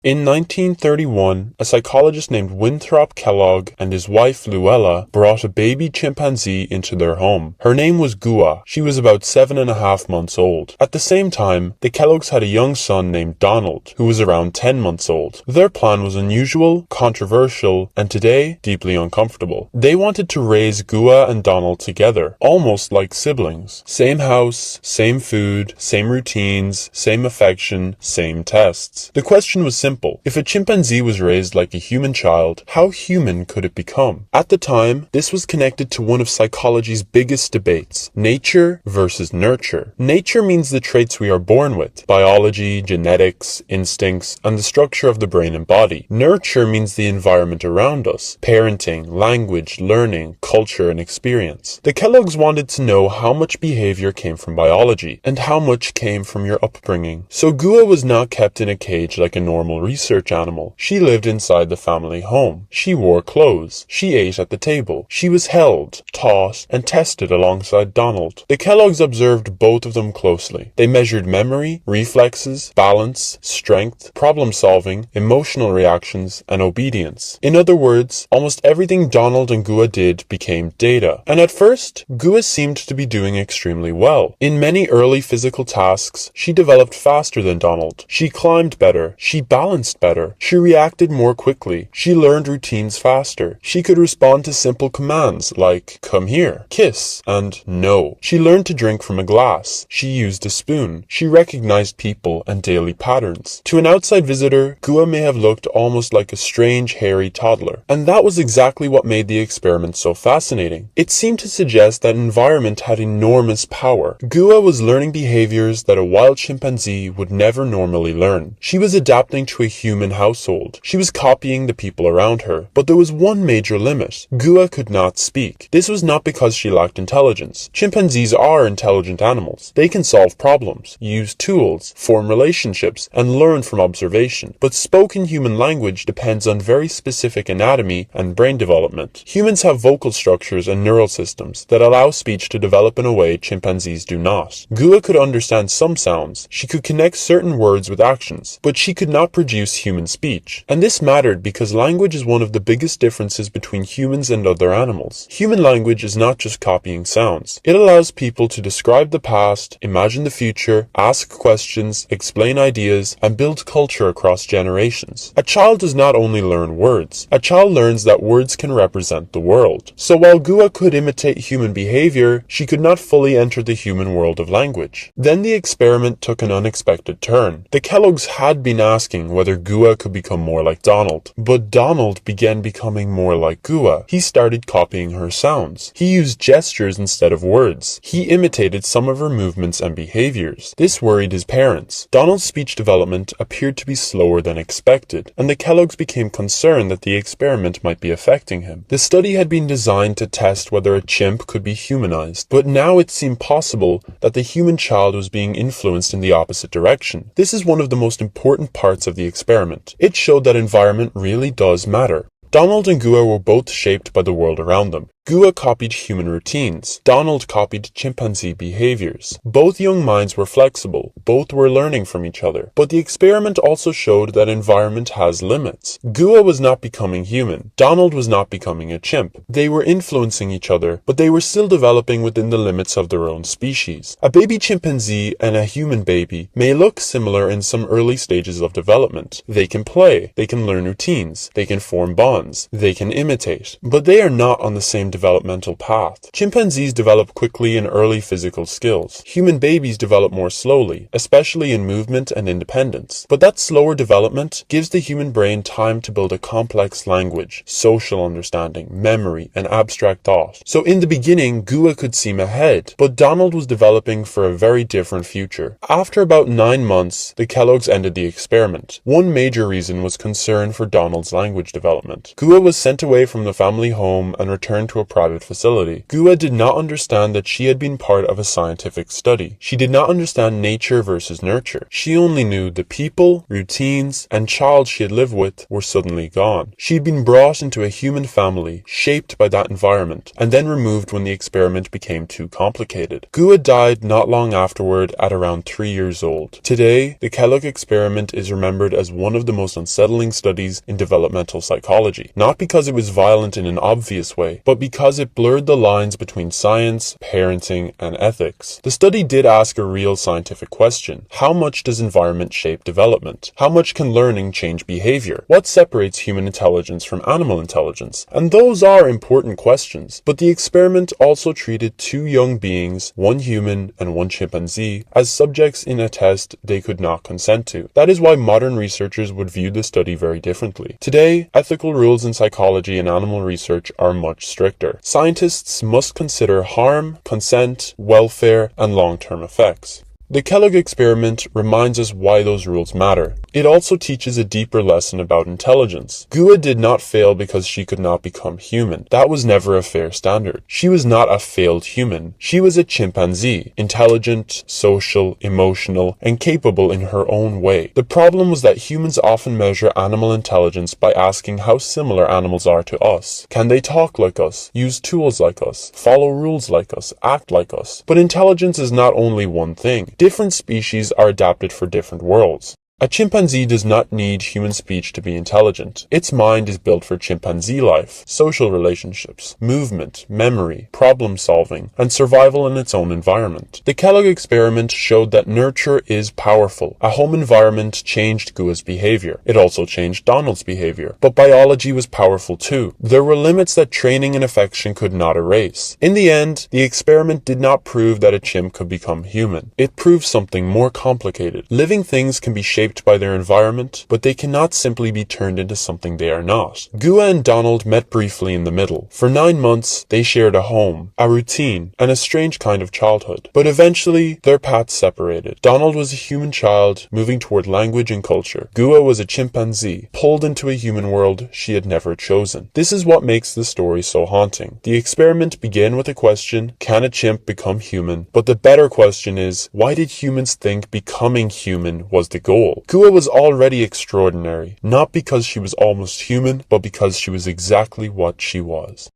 In 1931, a psychologist named Winthrop Kellogg and his wife Luella brought a baby chimpanzee into their home. Her name was Gua. She was about 7.5 months old. At the same time, the Kelloggs had a young son named Donald, who was around 10 months old. Their plan was unusual, controversial, and today, deeply uncomfortable. They wanted to raise Gua and Donald together, almost like siblings. Same house, same food, same routines, same affection, same tests. The question was simple. If a chimpanzee was raised like a human child, how human could it become? At the time, this was connected to one of psychology's biggest debates, nature versus nurture. Nature means the traits we are born with, biology, genetics, instincts, and the structure of the brain and body. Nurture means the environment around us, parenting, language, learning, culture, and experience. The Kelloggs wanted to know how much behavior came from biology, and how much came from your upbringing. So Gua was not kept in a cage like a normal research animal. She lived inside the family home. She wore clothes. She ate at the table. She was held, taught, and tested alongside Donald. The Kelloggs observed both of them closely. They measured memory, reflexes, balance, strength, problem solving, emotional reactions, and obedience. In other words, almost everything Donald and Gua did became data. And at first, Gua seemed to be doing extremely well. In many early physical tasks, she developed faster than Donald. She climbed better. She balanced better. She reacted more quickly. She learned routines faster. She could respond to simple commands like come here, kiss, and no. She learned to drink from a glass. She used a spoon. She recognized people and daily patterns. To an outside visitor, Gua may have looked almost like a strange, hairy toddler. And that was exactly what made the experiment so fascinating. It seemed to suggest that environment had enormous power. Gua was learning behaviors that a wild chimpanzee would never normally learn. She was adapting to a human household. She was copying the people around her. But there was one major limit. Gua could not speak. This was not because she lacked intelligence. Chimpanzees are intelligent animals. They can solve problems, use tools, form relationships, and learn from observation. But spoken human language depends on very specific anatomy and brain development. Humans have vocal structures and neural systems that allow speech to develop in a way chimpanzees do not. Gua could understand some sounds. She could connect certain words with actions, but she could not produce human speech. And this mattered because language is one of the biggest differences between humans and other animals. Human language is not just copying sounds. It allows people to describe the past, imagine the future, ask questions, explain ideas, and build culture across generations. A child does not only learn words. A child learns that words can represent the world. So while Gua could imitate human behavior, she could not fully enter the human world of language. Then the experiment took an unexpected turn. The Kelloggs had been asking whether Gua could become more like Donald, but Donald began becoming more like Gua. He started copying her sounds. He used gestures instead of words. He imitated some of her movements and behaviors. This worried his parents. Donald's speech development appeared to be slower than expected, and the Kelloggs became concerned that the experiment might be affecting him. The study had been designed to test whether a chimp could be humanized, but now it seemed possible that the human child was being influenced in the opposite direction. This is one of the most important parts of the experiment. It showed that environment really does matter. Donald and Gua were both shaped by the world around them. Gua copied human routines. Donald copied chimpanzee behaviors. Both young minds were flexible. Both were learning from each other. But the experiment also showed that environment has limits. Gua was not becoming human. Donald was not becoming a chimp. They were influencing each other, but they were still developing within the limits of their own species. A baby chimpanzee and a human baby may look similar in some early stages of development. They can play. They can learn routines. They can form bonds. They can imitate. But they are not on the same developmental path. Chimpanzees develop quickly in early physical skills. Human babies develop more slowly, especially in movement and independence. But that slower development gives the human brain time to build a complex language, social understanding, memory, and abstract thought. So in the beginning, Gua could seem ahead, but Donald was developing for a very different future. After about 9 months, the Kelloggs ended the experiment. One major reason was concern for Donald's language development. Gua was sent away from the family home and returned to a private facility. Gua did not understand that she had been part of a scientific study. She did not understand nature versus nurture. She only knew the people, routines, and child she had lived with were suddenly gone. She had been brought into a human family, shaped by that environment, and then removed when the experiment became too complicated. Gua died not long afterward at around 3 years old. Today, the Kellogg experiment is remembered as one of the most unsettling studies in developmental psychology, not because it was violent in an obvious way, but because it blurred the lines between science, parenting, and ethics. The study did ask a real scientific question. How much does environment shape development? How much can learning change behavior? What separates human intelligence from animal intelligence? And those are important questions, but the experiment also treated 2 young beings, one human and one chimpanzee, as subjects in a test they could not consent to. That is why modern researchers would view the study very differently. Today, ethical rules in psychology and animal research are much stricter. Scientists must consider harm, consent, welfare, and long-term effects. The Kellogg experiment reminds us why those rules matter. It also teaches a deeper lesson about intelligence. Gua did not fail because she could not become human. That was never a fair standard. She was not a failed human. She was a chimpanzee, intelligent, social, emotional, and capable in her own way. The problem was that humans often measure animal intelligence by asking how similar animals are to us. Can they talk like us, use tools like us, follow rules like us, act like us? But intelligence is not only one thing. Different species are adapted for different worlds. A chimpanzee does not need human speech to be intelligent. Its mind is built for chimpanzee life, social relationships, movement, memory, problem solving, and survival in its own environment. The Kellogg experiment showed that nurture is powerful. A home environment changed Gua's behavior. It also changed Donald's behavior. But biology was powerful too. There were limits that training and affection could not erase. In the end, the experiment did not prove that a chimp could become human. It proved something more complicated. Living things can be shaped by their environment, but they cannot simply be turned into something they are not. Gua and Donald met briefly in the middle. For 9 months, they shared a home, a routine, and a strange kind of childhood. But eventually, their paths separated. Donald was a human child, moving toward language and culture. Gua was a chimpanzee, pulled into a human world she had never chosen. This is what makes the story so haunting. The experiment began with a question, can a chimp become human? But the better question is, why did humans think becoming human was the goal? Gua was already extraordinary, not because she was almost human, but because she was exactly what she was.